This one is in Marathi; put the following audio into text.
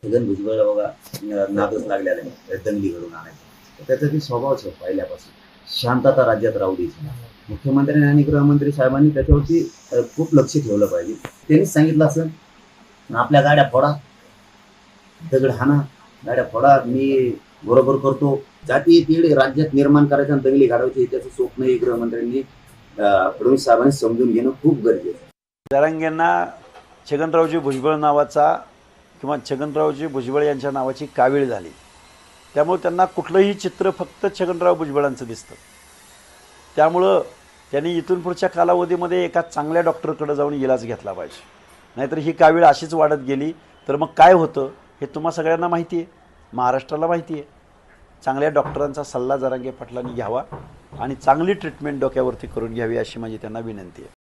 छगन भुजबळ बघा नादच लागलेला आहे दंगली घडून आणायची. त्याचा ती स्वभावच आहे पहिल्यापासून, शांतता राज्यात राहू द्यायची. मुख्यमंत्र्यांनी आणि गृहमंत्री साहेबांनी त्याच्यावरती खूप लक्ष ठेवलं पाहिजे. त्यांनीच सांगितलं असं आपल्या गाड्या फोडा, दगड हाणा, गाड्या फोडा, मी बरोबर करतो. जाती तीड राज्यात निर्माण करायचं आणि दंगली घडवायची त्याचं स्वप्न गृहमंत्र्यांनी फडणवीस साहेबांनी समजून घेणं खूप गरजेचं आहे. जरांगेंना छगनरावजी भुजबळ नावाचा किंवा छगनरावजी भुजबळ यांच्या नावाची कावीळ झाली. त्यामुळे त्यांना कुठलंही चित्र फक्त छगनराव भुजबळांचं दिसतं. त्यामुळं त्यांनी इथून पुढच्या कालावधीमध्ये एका चांगल्या डॉक्टरकडे जाऊन इलाज घेतला पाहिजे. नाहीतर ही कावीळ अशीच वाढत गेली तर मग काय होतं हे तुम्हा सगळ्यांना माहिती आहे, महाराष्ट्राला माहिती आहे. चांगल्या डॉक्टरांचा सल्ला जरांगे पाटलांनी घ्यावा आणि चांगली ट्रीटमेंट डोक्यावरती करून घ्यावी अशी माझी त्यांना विनंती आहे.